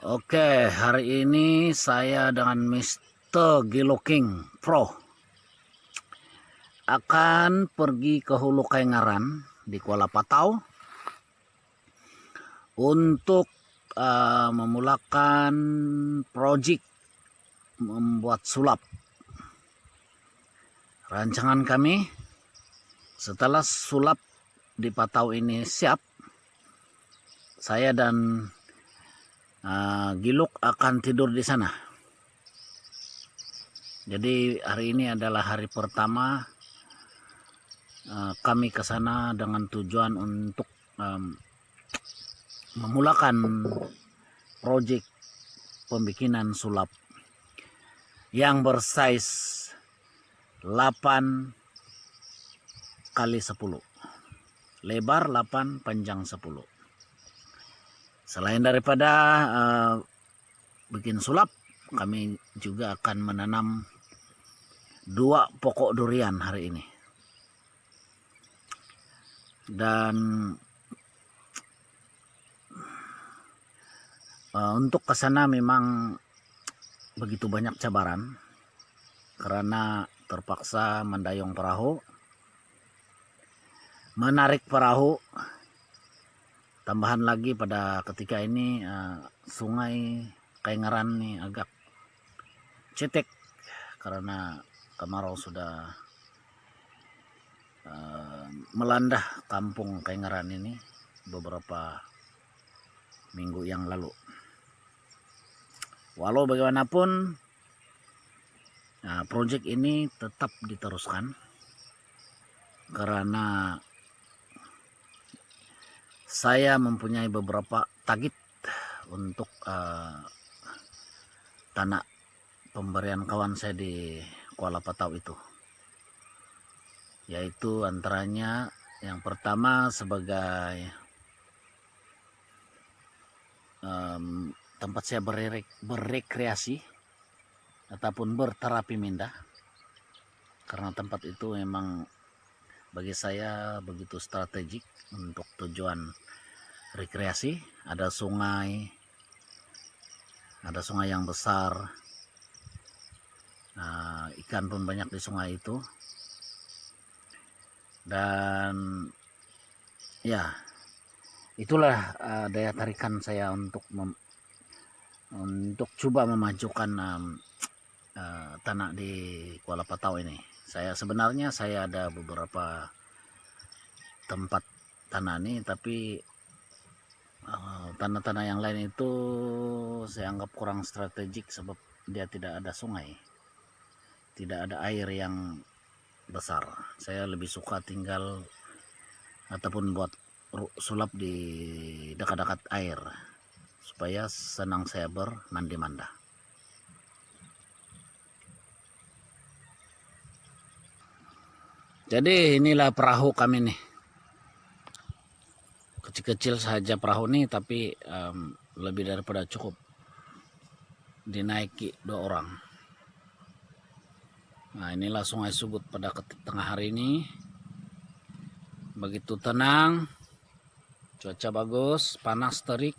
Oke, hari ini saya dengan Mr. Giloking Pro akan pergi ke Hulu Kaingaran di Kuala Patau untuk memulakan proyek membuat sulap. Rancangan kami setelah sulap di Patau ini siap, saya dan Giluk akan tidur di sana. Jadi hari ini adalah hari pertama kami ke sana dengan tujuan untuk memulakan proyek pembikinan sulap yang bersaiz 8 kali 10, lebar 8, panjang 10. Selain daripada bikin sulap, kami juga akan menanam 2 pokok durian hari ini. Dan untuk ke sana memang begitu banyak cabaran karena terpaksa mendayung perahu, menarik perahu. Tambahan lagi pada ketika ini sungai Kaingaran nih agak cetek karena kemarau sudah melanda kampung Kaingaran ini beberapa minggu yang lalu. Walau bagaimanapun proyek ini tetap diteruskan karena saya mempunyai beberapa target untuk tanah pemberian kawan saya di Kuala Patau itu, yaitu antaranya yang pertama sebagai tempat saya berekreasi ataupun berterapi minda, karena tempat itu memang bagi saya begitu strategik untuk tujuan rekreasi. Ada sungai yang besar, ikan pun banyak di sungai itu, dan ya itulah daya tarikan saya untuk coba memajukan tanah di Kuala Patau ini. Sebenarnya saya ada beberapa tempat tanah ini, tapi tanah-tanah yang lain itu saya anggap kurang strategik sebab dia tidak ada sungai, tidak ada air yang besar. Saya lebih suka tinggal ataupun buat sulap di dekat-dekat air supaya senang saya bermandi-manda. Jadi inilah perahu kami nih, kecil-kecil saja perahu nih, tapi lebih daripada cukup dinaiki 2 orang. Nah, inilah Sungai Sugut pada tengah hari ini, begitu tenang, cuaca bagus, panas terik.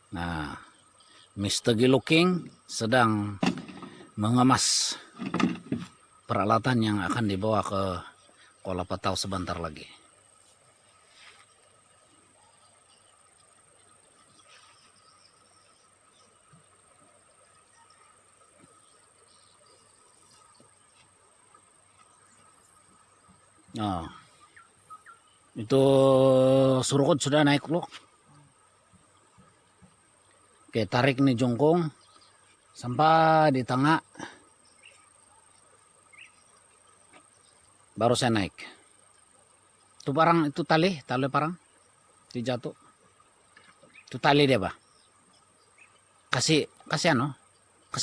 Nah, Mr. Giloking sedang mengemas peralatan yang akan dibawa ke Kuala Patau sebentar lagi. Nah, itu surukut sudah naik loh. Oke, tarik nih jongkong sampai di tengah, baru saya naik. Itu parang, itu tali parang dijatuh. Itu tali dia, Bah. Kasih kasih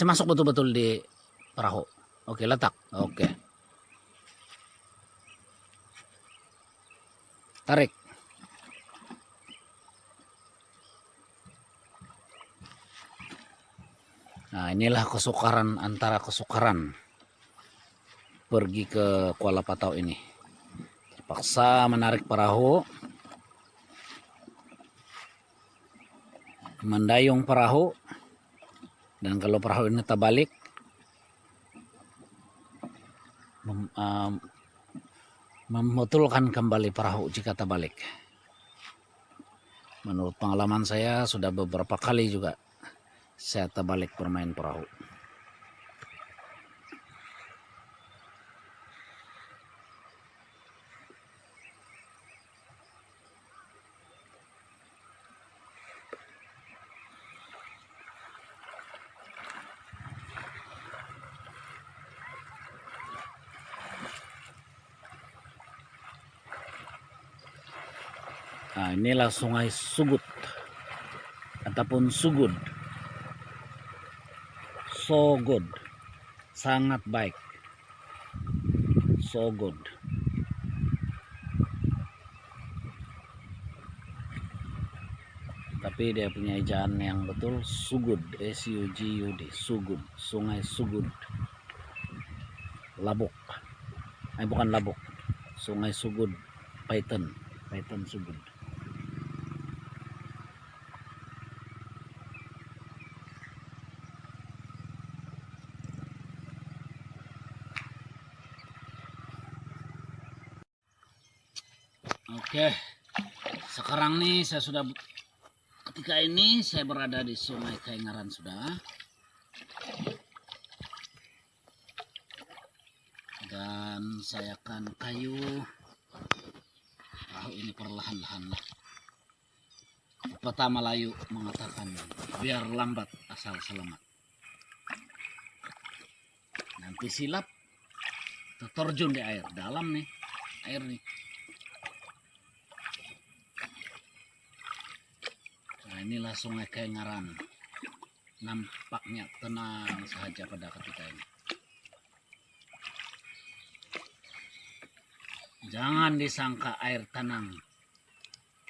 masuk betul-betul di perahu. Oke, letak. Oke. Tarik. Nah, inilah kesukaran antara kesukaran pergi ke Kuala Patau ini. Terpaksa menarik perahu, mendayung perahu, dan kalau perahu ini terbalik, membetulkan kembali perahu jika terbalik. Menurut pengalaman saya sudah beberapa kali juga saya terbalik bermain perahu. Nah, inilah Sungai Sugut ataupun Sugud. So good, sangat baik. So good. Tapi dia punya ejaan yang betul, Sugud, S-U-G-U-D, Sugud, Sungai Sugud. Labuk, bukan Labuk, Sungai Sugud, Python Sugud. Oke, sekarang nih ketika ini saya berada di Sungai Kaingaran sudah. Dan saya akan kayu perahu ini perlahan-lahan lah. Pepatah Melayu mengatakan biar lambat asal selamat. Nanti silap terjun di air dalam nih, air nih. Nah, inilah Sungai Kaingaran. Nampaknya tenang saja pada ketika ini. Jangan disangka air tenang,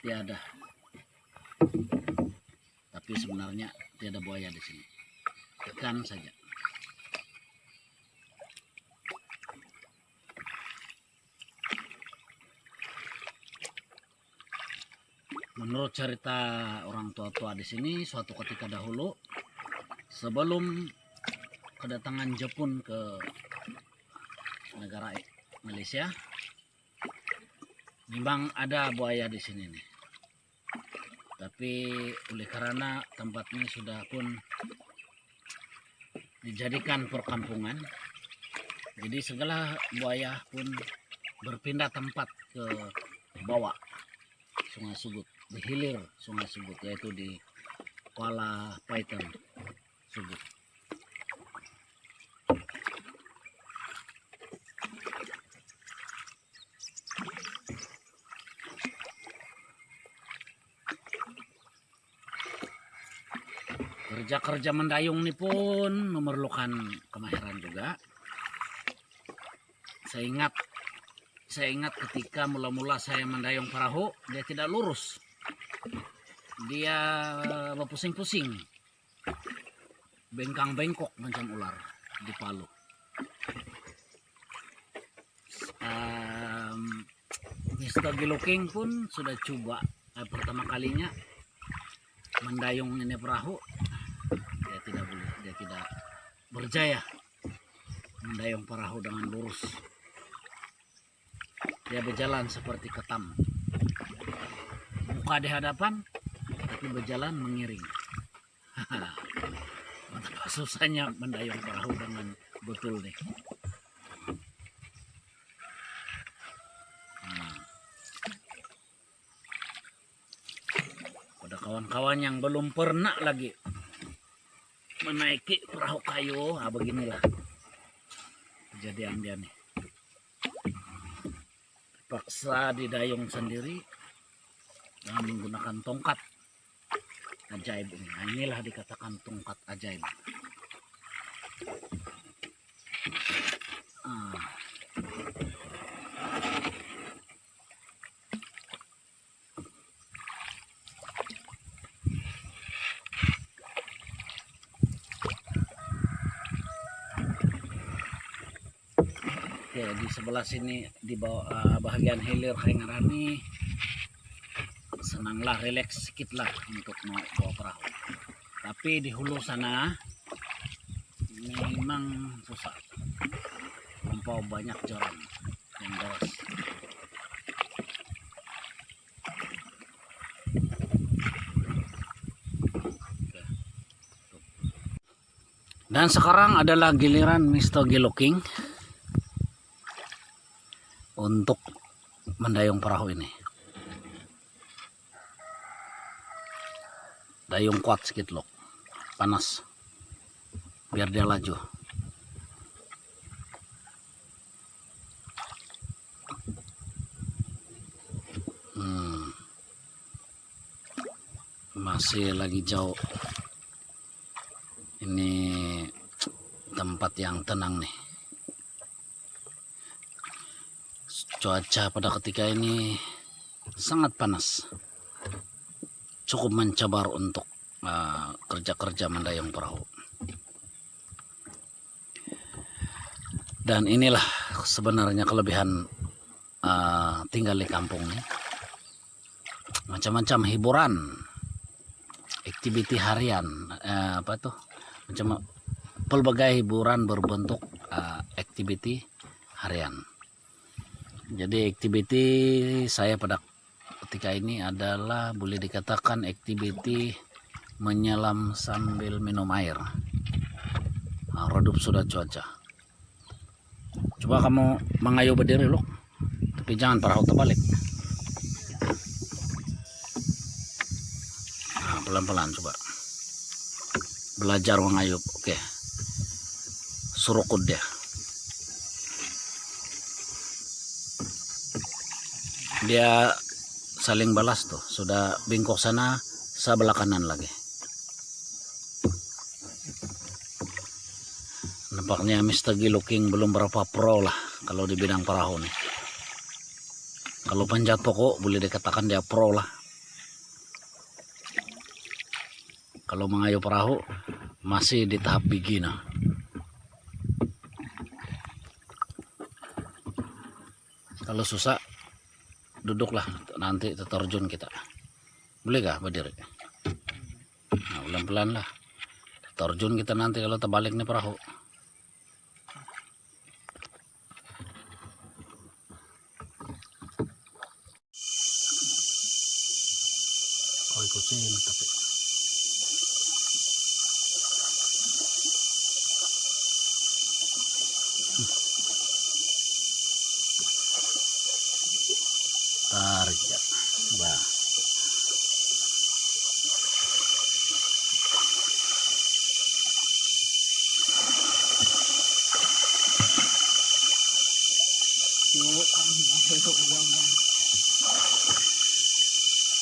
tiada. Tapi sebenarnya tiada buaya di sini. Ikan saja. Menurut cerita orang tua-tua di sini, suatu ketika dahulu sebelum kedatangan Jepun ke negara Malaysia, memang ada buaya di sini nih. Tapi oleh karena tempatnya sudah pun dijadikan perkampungan, jadi segala buaya pun berpindah tempat ke bawah Sungai Sugut, di hilir Sungai Sugut, yaitu di Kuala Python Sugut. Kerja-kerja mendayung ini pun memerlukan kemahiran juga. Saya ingat ketika mula-mula saya mendayung perahu, dia tidak lurus. Dia berpusing-pusing. Bengkang-bengkok macam ular di Palu. Mr. Giluking pun sudah coba pertama kalinya mendayung ini perahu. Dia tidak berjaya mendayung perahu dengan lurus. Dia berjalan seperti ketam, muka di hadapan tapi berjalan mengiring. Betapa susahnya mendayung perahu dengan betul nih. Pada kawan-kawan yang belum pernah lagi menaiki perahu kayu, beginilah kejadian dia nih. Paksa didayung sendiri dengan menggunakan tongkat ajaib ini. Nah, inilah dikatakan tongkat ajaib. Oke, di sebelah sini di bawah bagian hilir kay ngarani senanglah, relax sedikit lah untuk mau bawa perahu. Tapi di hulu sana memang susah, lampau banyak joran yang deras. Dan sekarang adalah giliran Mr. Giluking untuk mendayung perahu ini. Dayung kuat sedikit loh, panas, biar dia laju. Masih lagi jauh. Ini tempat yang tenang nih. Cuaca pada ketika ini sangat panas, cukup mencabar untuk kerja-kerja mendayung perahu. Dan inilah sebenarnya kelebihan tinggal di kampung nih. Macam-macam hiburan, aktiviti harian, macam pelbagai hiburan berbentuk aktiviti harian. Jadi aktiviti saya pada ketika ini adalah boleh dikatakan aktiviti menyelam sambil minum air. Redup sudah cuaca. Coba kamu mengayuh berdiri loh, tapi jangan perahu terbalik. Pelan-pelan coba belajar mengayuh. Oke, surukut dia. Dia saling balas tuh, sudah bengkok sana, sebelah kanan lagi. Nampaknya Mr. Giluking belum berapa pro lah kalau di bidang perahu nih. Kalau panjat pokok boleh dikatakan dia pro lah. Kalau mengayuh perahu masih di tahap beginner. Kalau susah duduklah, nanti terjun kita. Boleh gak berdiri? Nah, pelan-pelan lah. Terjun kita nanti kalau terbalik nih perahu. Oh, ikutin tapi. Tarik ya. Bah.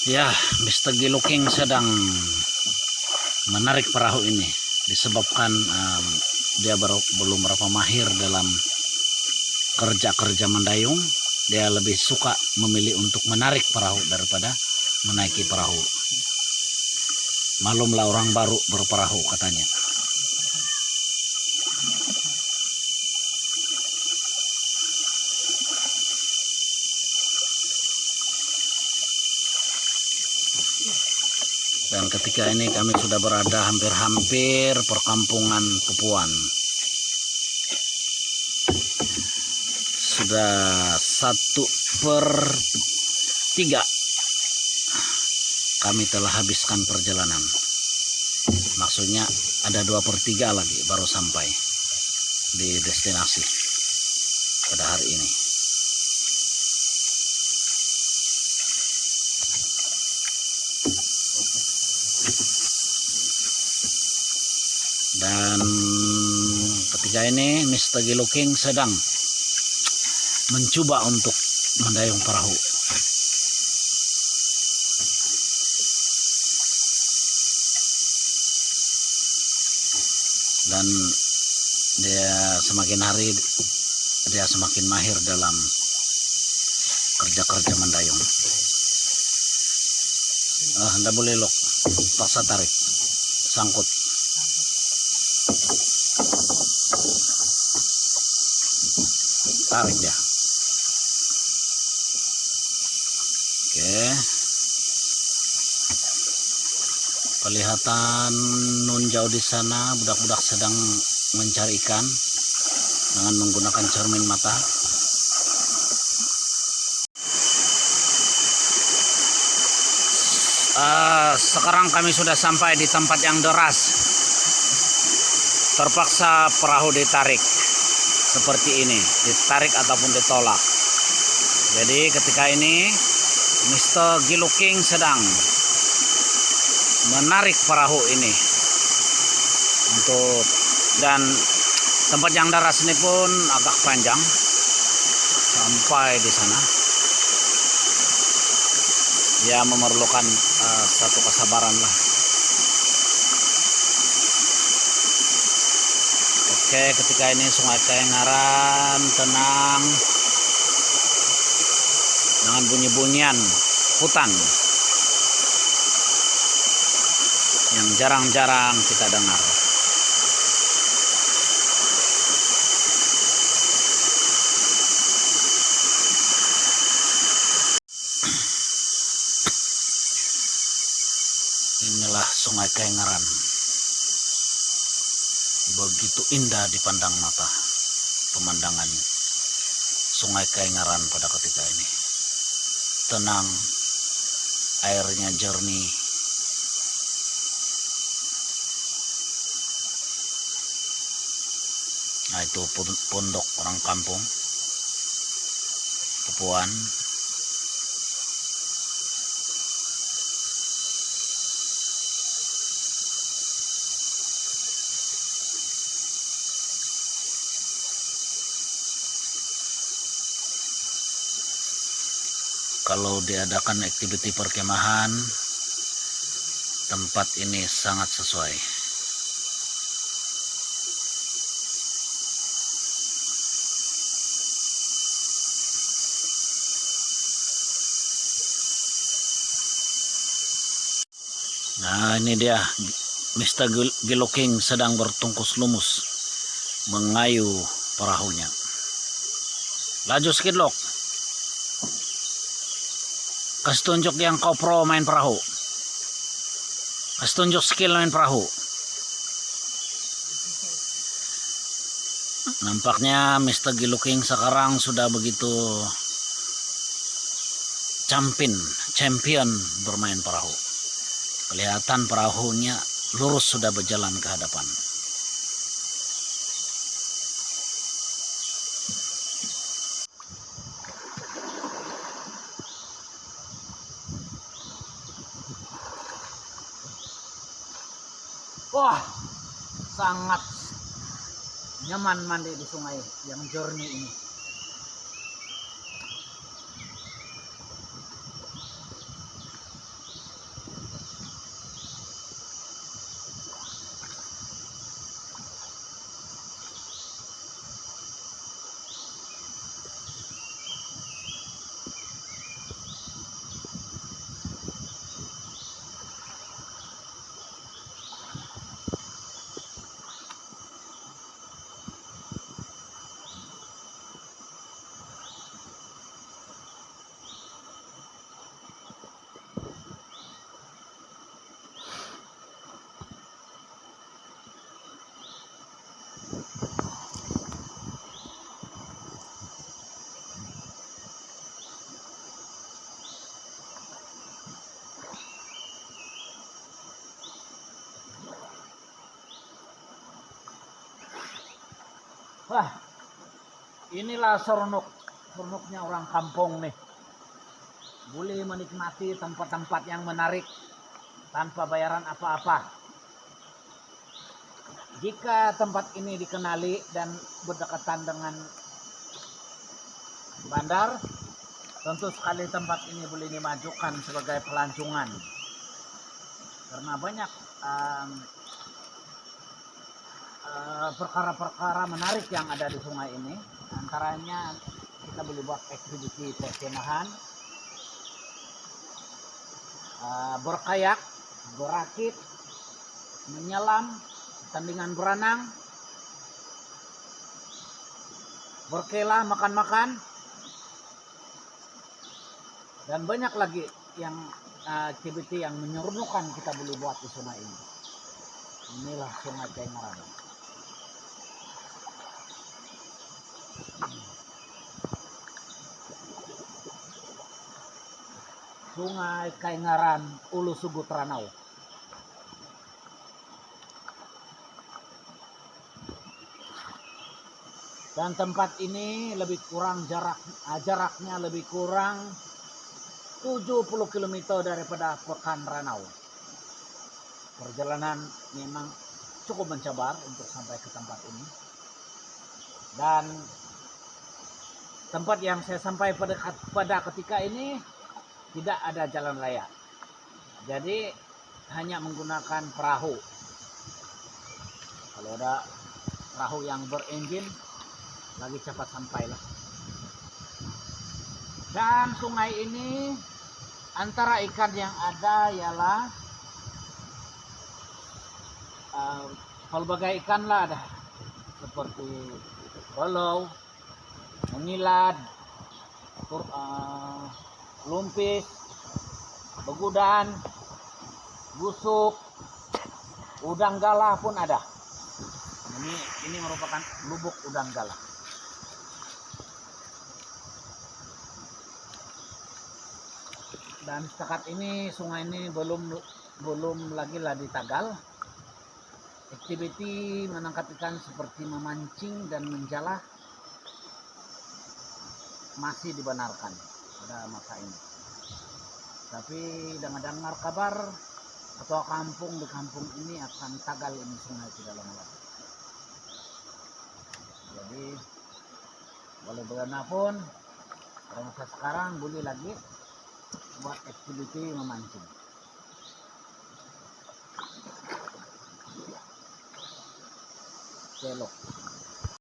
Ya, Mr. Giluking sedang menarik perahu ini disebabkan dia belum berapa mahir dalam kerja-kerja mendayung. Dia lebih suka memilih untuk menarik perahu daripada menaiki perahu. Malumlah orang baru berperahu katanya. Dan ketika ini kami sudah berada hampir-hampir perkampungan Pupuan. Sudah 1/3 kami telah habiskan perjalanan. Maksudnya ada 2/3 lagi baru sampai di destinasi pada hari ini. Dan ketika ini Mr. Giluking sedang mencoba untuk mendayung perahu. Dan dia semakin hari dia semakin mahir dalam kerja-kerja mendayung. Anda boleh lock, paksa tarik, sangkut. tarik dia. Oke, kelihatan nun jauh di sana budak-budak sedang mencari ikan dengan menggunakan cermin mata. Sekarang kami sudah sampai di tempat yang deras. Terpaksa perahu ditarik seperti ini, ditarik ataupun ditolak. Jadi ketika ini Mr. Giluking sedang menarik perahu ini dan tempat yang deras ini pun agak panjang sampai di sana. Ya memerlukan satu kesabaran lah. Oke, ketika ini Sungai Kayengaran tenang dengan bunyi-bunyian hutan yang jarang-jarang kita dengar. Inilah Sungai Kayengaran. Begitu indah dipandang mata pemandangan Sungai Kayengaran pada ketika ini. Tenang, airnya jernih. Nah, itu pondok orang kampung Pupuan. Kalau diadakan aktiviti perkemahan, tempat ini sangat sesuai. Nah, ini dia Mr. Giluking sedang bertungkus lumus mengayu perahunya. Laju sedikit, Lok. Kasih tunjuk yang kau pro main perahu. Kasih tunjuk skill main perahu. Nampaknya Mr. Giluking sekarang sudah begitu champion bermain perahu. Kelihatan perahunya lurus sudah berjalan ke hadapan. Wah, sangat nyaman mandi di sungai yang jernih ini. Wah, inilah seronoknya orang kampung nih. Boleh menikmati tempat-tempat yang menarik tanpa bayaran apa-apa. Jika tempat ini dikenali dan berdekatan dengan bandar, tentu sekali tempat ini boleh dimajukan sebagai pelancongan. Karena banyak perkara-perkara menarik yang ada di sungai ini. Antaranya kita boleh buat aktiviti perkemahan, berkayak, berakit, menyelam, tandingan berenang, berkela, makan-makan, dan banyak lagi yang activity yang menyerunukan kita boleh buat di sungai ini. Inilah Sungai Kaingaran. Sungai Kaingaran, Ulu Sugut Ranau. Dan tempat ini lebih kurang jaraknya lebih kurang 70 km daripada Pekan Ranau. Perjalanan memang cukup mencabar untuk sampai ke tempat ini. Dan tempat yang saya sampai pada ketika ini tidak ada jalan raya. Jadi hanya menggunakan perahu. Kalau ada perahu yang berenjin, lagi cepat sampailah. Dan sungai ini antara ikan yang ada ialah pelbagai ikan lah, ada seperti belau, mengilad, lumpis, begudan, busuk, udang galah pun ada. Ini merupakan lubuk udang galah. Dan setakat ini sungai ini belum lagi lah ditagal. Aktiviti menangkap ikan seperti memancing dan menjala masih dibenarkan pada masa ini. Tapi dengar kabar ketua kampung di kampung ini akan tagal ini sungai tidak lama lagi. Jadi boleh bagaimanapun pada masa sekarang boleh lagi buat aktiviti memancing. Celok.